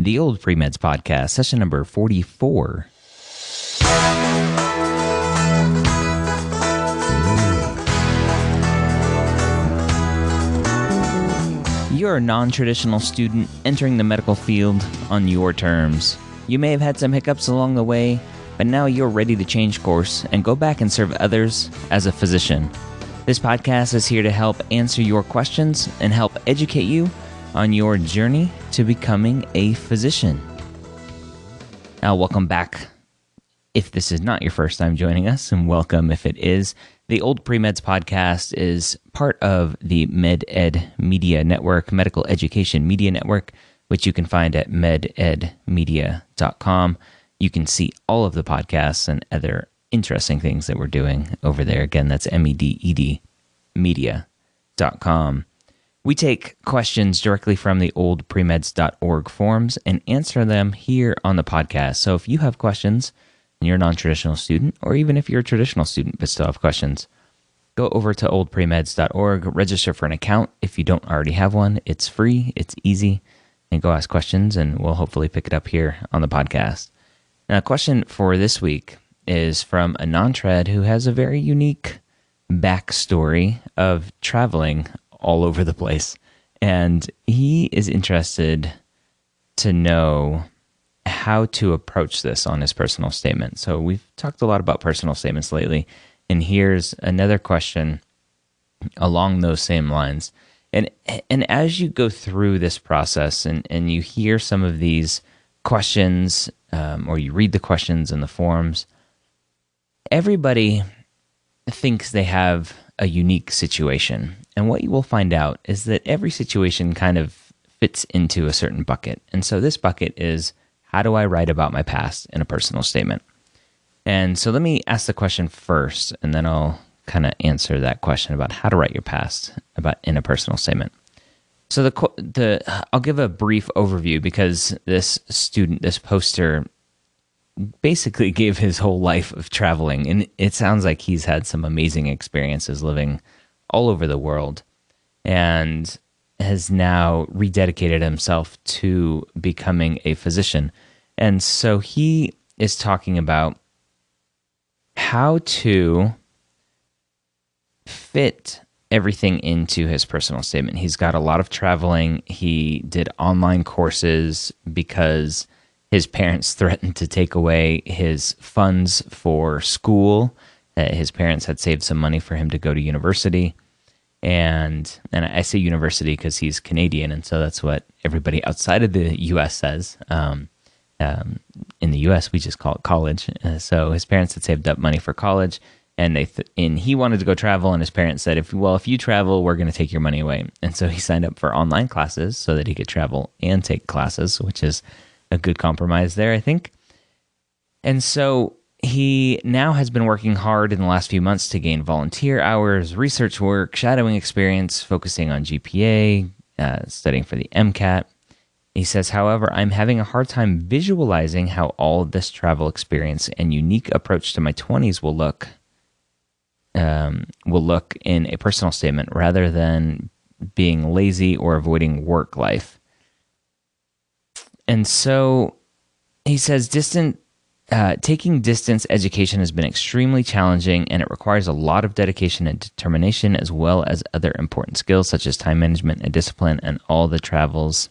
The Old Pre-Meds Podcast, session number 44. You're a non-traditional student entering the medical field on your terms. You may have had some hiccups along the way, but now you're ready to change course and go back and serve others as a physician. This podcast is here to help answer your questions and help educate you on your journey to becoming a physician. Now, welcome back if this is not your first time joining us, and welcome if it is. The Old Pre-Meds Podcast is part of the MedEd Media Network, Medical Education Media Network, which you can find at mededmedia.com. You can see all of the podcasts and other interesting things that we're doing over there. Again, that's MEDED media.com. We take questions directly from the oldpremeds.org forums and answer them here on the podcast. So if you have questions and you're a non-traditional student, or even if you're a traditional student but still have questions, go over to oldpremeds.org, register for an account if you don't already have one. It's free, it's easy, and go ask questions, and we'll hopefully pick it up here on the podcast. Now, a question for this week is from a nontrad who has a very unique backstory of traveling all over the place. And he is interested to know how to approach this on his personal statement. So we've talked a lot about personal statements lately, and here's another question along those same lines. And as you go through this process and you hear some of these questions, or you read the questions in the forums, everybody thinks they have a unique situation. And what you will find out is that every situation kind of fits into a certain bucket. And so this bucket is, how do I write about my past in a personal statement? And so let me ask the question first, and then I'll kind of answer that question about how to write your past in a personal statement. So I'll give a brief overview, because this poster basically gave his whole life of traveling, and it sounds like he's had some amazing experiences living all over the world, and has now rededicated himself to becoming a physician. And so he is talking about how to fit everything into his personal statement. He's got a lot of traveling. He did online courses because his parents threatened to take away his funds for school. His parents had saved some money for him to go to university. And I say university because he's Canadian, and so that's what everybody outside of the U.S. says. In the U.S., we just call it college. So his parents had saved up money for college, and he wanted to go travel, and his parents said, if you travel, we're going to take your money away. And so he signed up for online classes so that he could travel and take classes, which is a good compromise there, I think. And so he now has been working hard in the last few months to gain volunteer hours, research work, shadowing experience, focusing on GPA, studying for the MCAT. He says, however, I'm having a hard time visualizing how all this travel experience and unique approach to my 20s will look in a personal statement, rather than being lazy or avoiding work life. And so he says, taking distance education has been extremely challenging, and it requires a lot of dedication and determination, as well as other important skills such as time management and discipline. And all the travels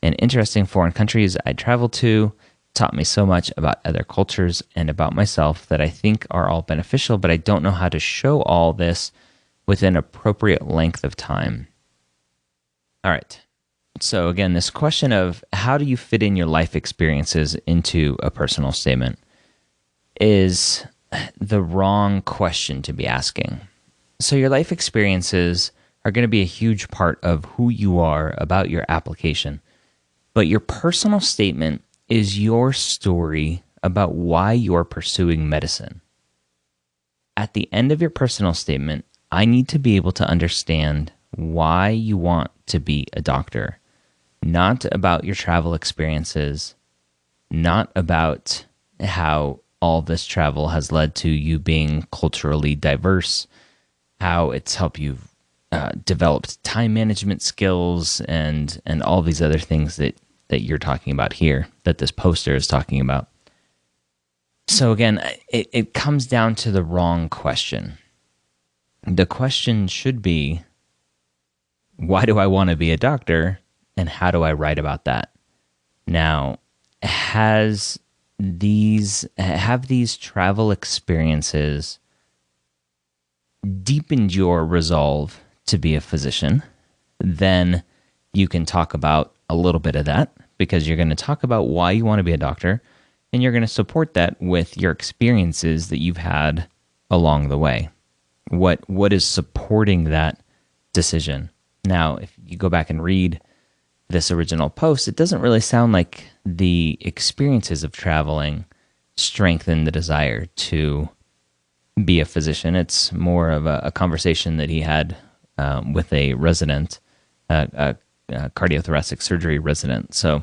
and interesting foreign countries I traveled to taught me so much about other cultures and about myself that I think are all beneficial, but I don't know how to show all this with an appropriate length of time. All right. So again, this question of how do you fit in your life experiences into a personal statement is the wrong question to be asking. So your life experiences are going to be a huge part of who you are about your application. But your personal statement is your story about why you're pursuing medicine. At the end of your personal statement, I need to be able to understand why you want to be a doctor. Not about your travel experiences, not about how all this travel has led to you being culturally diverse, how it's helped you develop time management skills and all these other things that that you're talking about here, that this poster is talking about. So again, it comes down to the wrong question. The question should be, why do I want to be a doctor, and how do I write about that? Now, have these travel experiences deepened your resolve to be a physician? Then you can talk about a little bit of that, because you're going to talk about why you want to be a doctor, and you're going to support that with your experiences that you've had along the way. What is supporting that decision? Now, if you go back and read this original post, it doesn't really sound like the experiences of traveling strengthen the desire to be a physician. It's more of a conversation that he had with a resident, a cardiothoracic surgery resident. So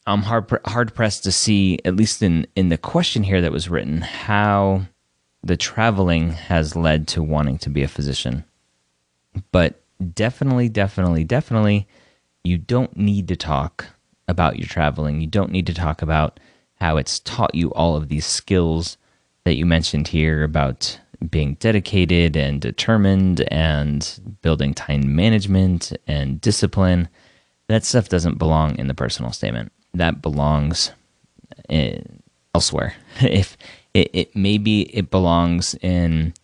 I'm hard pressed to see, at least in the question here that was written, how the traveling has led to wanting to be a physician. But definitely, you don't need to talk about your traveling. You don't need to talk about how it's taught you all of these skills that you mentioned here about being dedicated and determined and building time management and discipline. That stuff doesn't belong in the personal statement. That belongs elsewhere. If it belongs in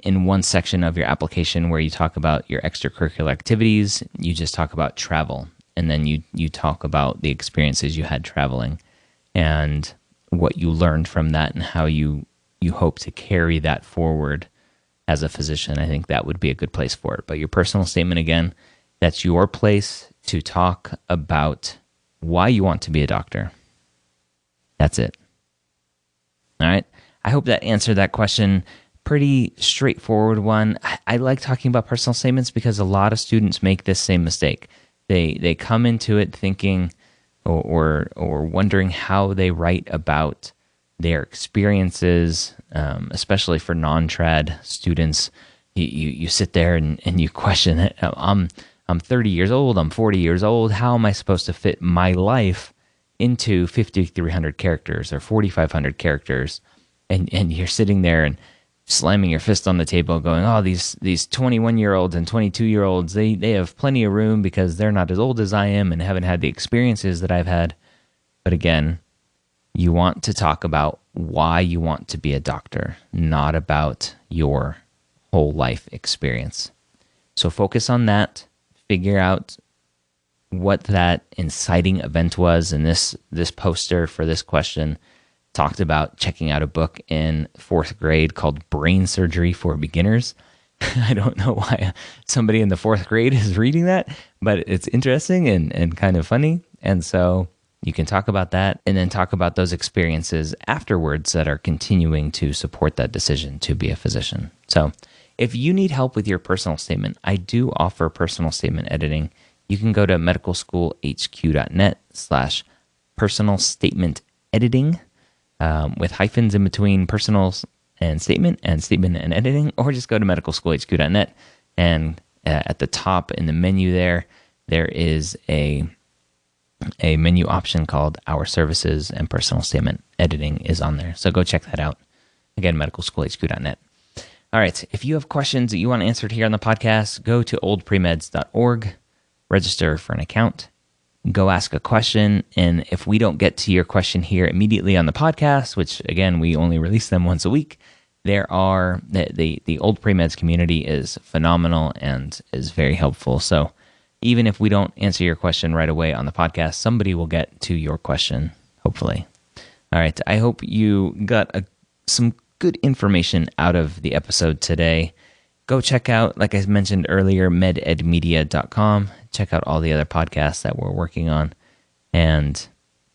one section of your application where you talk about your extracurricular activities, you just talk about travel, and then you talk about the experiences you had traveling and what you learned from that and how you hope to carry that forward as a physician. I think that would be a good place for it. But your personal statement, again, that's your place to talk about why you want to be a doctor. That's it. All right. I hope that answered that question. Pretty straightforward one. I like talking about personal statements because a lot of students make this same mistake. They come into it thinking or wondering how they write about their experiences, especially for non-trad students. You sit there and you question it. I'm 30 years old. I'm 40 years old. How am I supposed to fit my life into 5,300 characters or 4,500 characters? And you're sitting there and slamming your fist on the table going, oh, these 21-year-olds and 22-year-olds, they have plenty of room because they're not as old as I am and haven't had the experiences that I've had. But again, you want to talk about why you want to be a doctor, not about your whole life experience. So focus on that. Figure out what that inciting event was. And this poster for this question talked about checking out a book in 4th grade called Brain Surgery for Beginners. I don't know why somebody in the 4th grade is reading that, but it's interesting and kind of funny. And so you can talk about that and then talk about those experiences afterwards that are continuing to support that decision to be a physician. So if you need help with your personal statement, I do offer personal statement editing. You can go to medicalschoolhq.net/personal statement editing. With hyphens in between personal and statement and editing, or just go to medicalschoolhq.net, and at the top in the menu there is a menu option called Our Services, and personal statement editing is on there. So go check that out. Again, medicalschoolhq.net. All right, if you have questions that you want answered here on the podcast, go to oldpremeds.org, register for an account. Go ask a question, and if we don't get to your question here immediately on the podcast, which again, we only release them once a week, there are the Old Pre-Meds community is phenomenal and is very helpful. So even if we don't answer your question right away on the podcast, somebody will get to your question, hopefully. All right, I hope you got some good information out of the episode today. Go check out, like I mentioned earlier, mededmedia.com. Check out all the other podcasts that we're working on. And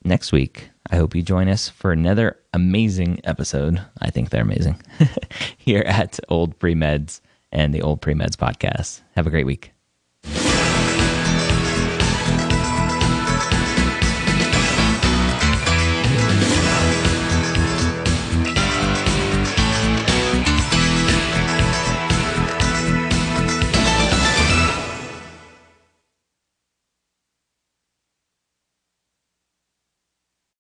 next week, I hope you join us for another amazing episode. I think they're amazing. Here at Old Pre-Meds and the Old Pre-Meds podcast. Have a great week.